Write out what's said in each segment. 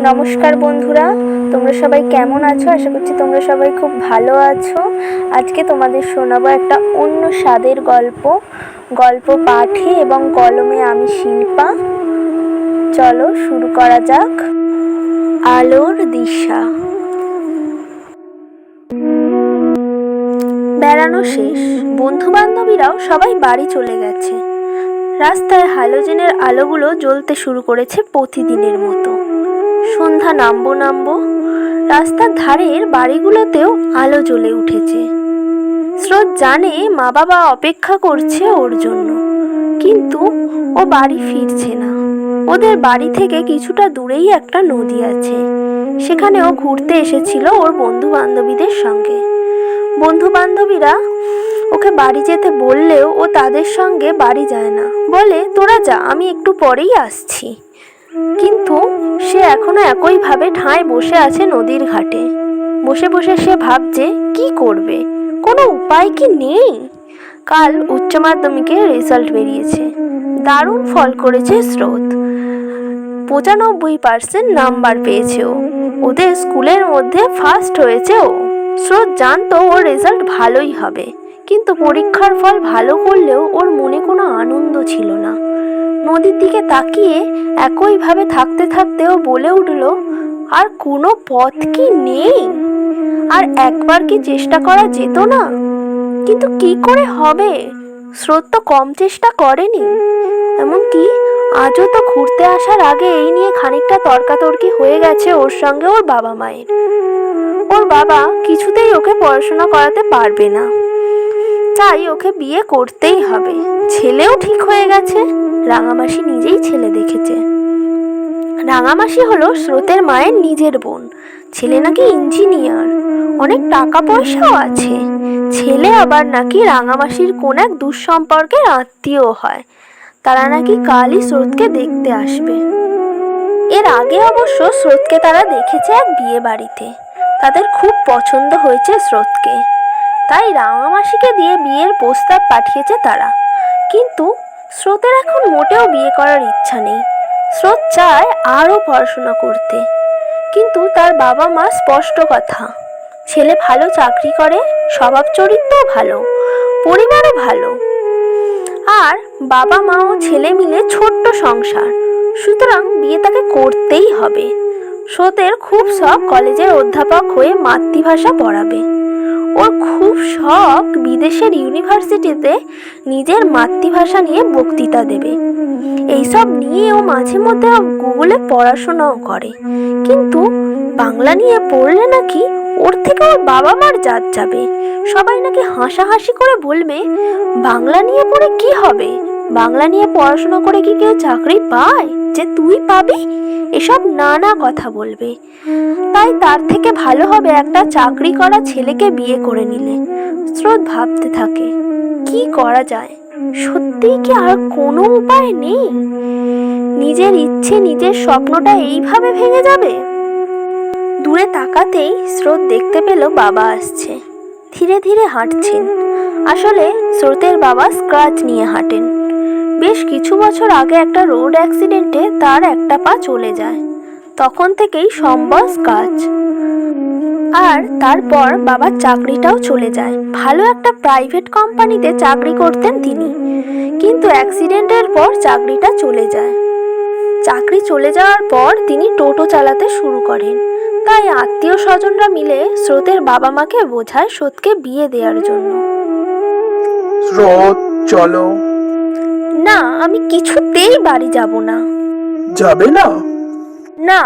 নমস্কার বন্ধুরা, তোমরা সবাই কেমন আছো? আশা করছি তোমরা সবাই খুব ভালো আছো। আজকে তোমাদের শোনাবো একটা অন্য স্বাদের গল্প পাঠে এবং কলমে আমি শিল্পা। চলো শুরু করা যাক। আলোর দিশা। বেড়ানো শেষ, বন্ধু বান্ধবীরাও সবাই বাড়ি চলে গেছে। রাস্তায় হ্যালোজেনের আলোগুলো জ্বলতে শুরু করেছে প্রতিদিনের মতো। সন্ধ্যা নামবো রাস্তার ধারের বাড়িগুলোতেও আলো জ্বলে উঠেছে। স্রোত জানে মা বাবা অপেক্ষা করছে ওর জন্য, কিন্তু ও বাড়ি ফিরছে না। ওদের বাড়ি থেকে কিছুটা দূরেই একটা নদী আছে, সেখানে ও ঘুরতে এসেছিল ওর বন্ধু বান্ধবীদের সঙ্গে। বন্ধু বান্ধবীরা ওকে বাড়ি যেতে বললেও ও তাদের সঙ্গে বাড়ি যায় না, বলে তোরা যা, আমি একটু পরেই আসছি। কিন্তু সে এখনো একইভাবে ঠাঁই বসে আছে নদীর ঘাটে। বসে বসে সে ভাবছে কি করবে, কোনো উপায় কি নেই? কাল উচ্চ মাধ্যমিকের রেজাল্ট বেরিয়েছে। দারুণ ফল করেছে স্রোত, 95% নাম্বার পেয়েছে ও। ওদের স্কুলের মধ্যে ফার্স্ট হয়েছে ও। স্রোত জানতো ওর রেজাল্ট ভালোই হবে, কিন্তু পরীক্ষার ফল ভালো করলেও ওর মনে কোনো আনন্দ ছিল না। নদীর দিকে তাকিয়ে একইভাবে থাকতে থাকতেও বলে উঠল, আর কোনো পথ কি নেই? আর একবার কি চেষ্টা করা যেত না? কিন্তু কি করে হবে? স্রোত তো কম চেষ্টা করেনি। এমনকি আজও তো ঘুরতে আসার আগে এই নিয়ে খানিকটা তর্কাতর্কি হয়ে গেছে ওর সঙ্গে ওর বাবা মায়ের। ওর বাবা কিছুতেই ওকে পড়াশোনা করাতে পারবে না, তাই ওকে বিয়ে করতেই হবে। ছেলেও ঠিক হয়ে গেছে, রাঙামাসি নিজেই ছেলে দেখেছে। রাঙামাসি হলো স্রোতের মায়ের নিজের বোন। ছেলে নাকি ইঞ্জিনিয়ার, অনেক টাকা পয়সাও আছে। ছেলে আবার নাকি রাঙামাসির কোন এক দুঃসম্পর্কের আত্মীয় হয়। তারা নাকি কালই স্রোতকে দেখতে আসবে। এর আগে অবশ্য স্রোতকে তারা দেখেছে এক বিয়ে বাড়িতে। তাদের খুব পছন্দ হয়েছে স্রোতকে, তাই রাঙামাসিকে দিয়ে বিয়ের প্রস্তাব পাঠিয়েছে তারা। কিন্তু স্রোতের এখন মোটেও বিয়ে করার ইচ্ছা নেই। স্রোত চায় আরও পড়াশোনা করতে, কিন্তু তার বাবা মা স্পষ্ট কথা, ছেলে ভালো চাকরি করে, স্বভাব চরিত্রও ভালো, পরিবারও ভালো, আর বাবা মা ও ছেলে মিলে ছোট্ট সংসার, সুতরাং বিয়ে তাকে করতেই হবে। স্রোতের খুব শখ কলেজের অধ্যাপক হয়ে মাতৃভাষা পড়াবে। ওর খুব শখ বিদেশের ইউনিভার্সিটিতে নিজের মাতৃভাষা নিয়ে বক্তৃতা দেবে। এইসব নিয়ে ও মাঝে মধ্যে গুগলে পড়াশোনাও করে, কিন্তু বাংলা নিয়ে পড়লে নাকি ওর থেকে ওর বাবা মার জাত যাবে। সবাই নাকি হাসাহাসি করে বলবে, বাংলা নিয়ে পড়ে কি হবে? বাংলা নিয়ে পড়াশোনা করে কি কেউ চাকরি পায় যে তুই পাবি? এসব নানা কথা বলবে। তাই তার থেকে ভালো হবে একটা চাকরি করা ছেলেকে বিয়ে করে নিলে। স্রোত ভাবতে থাকে, কি করা যায়? সত্যিই কি আর কোনো উপায় নেই? নিজের ইচ্ছে, নিজের স্বপ্নটা এইভাবে ভেঙে যাবে? দূরে তাকাতেই স্রোত দেখতে পেল বাবা আসছে। ধীরে ধীরে হাঁটছেন। আসলে স্রোতের বাবা স্ক্র্যাচ নিয়ে হাঁটেন। বেশ কিছু বছর আগে একটা রোড অ্যাক্সিডেন্টে তার একটা পা চলে যায়। তখন থেকেই সম্ভব স্ক্র্যাচ। আর তারপর বাবার চাকরিটাও চলে যায়। ভালো একটা প্রাইভেট কোম্পানিতে চাকরি করতেন তিনি, কিন্তু অ্যাক্সিডেন্টের পর চাকরিটা চলে যায়। চাকরি চলে যাওয়ার পর তিনি টোটো চালাতে শুরু করেন। তাই আত্মীয় স্বজনরা মিলে স্রোতের বাবা মাকে বোঝায় স্রোতকে বিয়ে দেওয়ার জন্য। স্রোত, চলো। না, আমি কিছুতেই বাড়ি যাব না। যাবে না? না।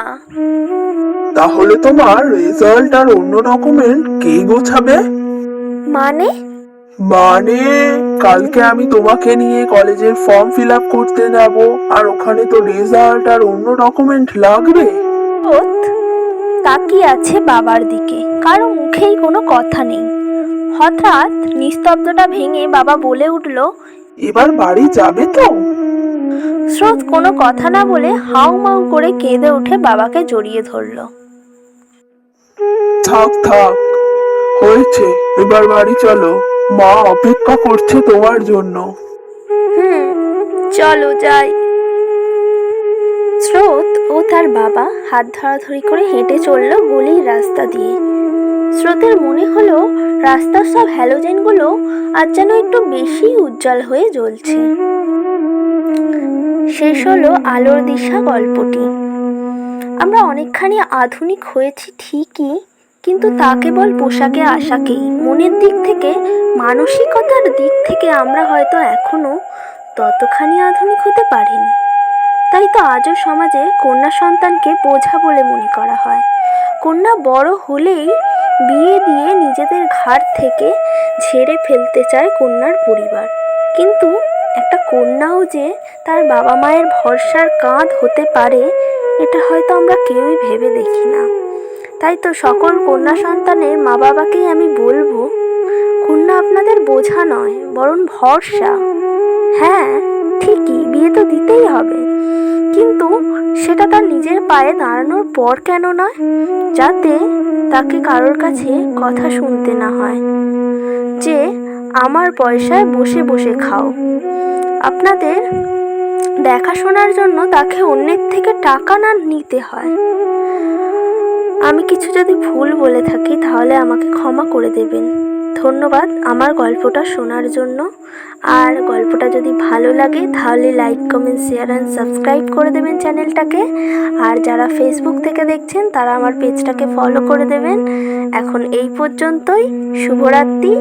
তাহলে তোমার রেজাল্ট আর অন্য ডকুমেন্ট কে গোছাবে? মানে? মানে কালকে আমি তোমাকে নিয়ে কলেজের ফর্ম ফিল আপ করতে যাব, আর ওখানে তো রেজাল্ট আর অন্য ডকুমেন্ট লাগবে। স্রোত তাকিয়ে আছে বাবার দিকে, কারো মুখেই কোনো কথা নেই। হঠাৎ নিস্তব্ধতা ভেঙে বাবা বলে উঠল, এবার বাড়ি যাবে তো? স্রোত কোনো কথা না বলে হাউ মাউ করে কেঁদে উঠে বাবাকে জড়িয়ে ধরল। থাক থাক, হয়েছে, এবার বাড়ি চলো, মা অপেক্ষা করছে তোমার জন্য। চলো যাই। স্রোত ও তার বাবা হাত ধরাধরি করে হেঁটে চলল গলির রাস্তা দিয়ে। স্রোতের মনে হলো রাস্তার সব হ্যালোজেনগুলো আজ যেন একটু বেশি উজ্জ্বল হয়ে জ্বলছে। শেষ হলো আলোর দিশা গল্পটি। আমরা অনেকখানি আধুনিক হয়েছি ঠিকই, কিন্তু তা কেবল পোশাকে আশাকেই। মনের দিক থেকে, মানসিকতার দিক থেকে আমরা হয়তো এখনো ততখানি আধুনিক হতে পারিনি। তাই তো আজও সমাজে কন্যা সন্তানকে বোঝা বলে মনে করা হয়। কন্যা বড় হলেই বিয়ে দিয়ে নিজেদের ঘাড় থেকে ঝেড়ে ফেলতে চায় কন্যার পরিবার। কিন্তু একটা কন্যাও যে তার বাবা মায়ের ভরসার কাঁধ হতে পারে, এটা হয়তো আমরা কেউই ভেবে দেখি না। তাই তো সকল কন্যা সন্তানের মা বাবাকেই আমি বলবো, কন্যা আপনাদের বোঝা নয়, বরং ভরসা। হ্যাঁ, ঠিকই, বিয়ে তো দিতেই হবে, কিন্তু সেটা তার নিজের পায়ে দাঁড়ানোর পর কেন নয়, যাতে তাকে কারোর কাছে কথা শুনতে না হয় যে আমার পয়সায় বসে বসে খাও। আপনাদের দেখাশোনার জন্য তাকে অন্যের থেকে টাকা না নিতে হয়। আমি কিছু যদি ভুল বলে থাকি তাহলে আমাকে ক্ষমা করে দেবেন। ধন্যবাদ আমার গল্পটা শোনার জন্য। আর গল্পটা যদি ভালো লাগে তাহলে like, comment, share and subscribe করে দেবেন চ্যানেলটাকে। আর যারা ফেসবুক থেকে দেখছেন তারা আমার পেজটাকে ফলো করে দেবেন। এখন এই পর্যন্তই। শুভরাত্রি।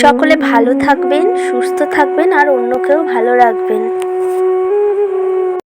সকলে ভালো থাকবেন, সুস্থ থাকবেন আর অন্যকেও ভালো রাখবেন।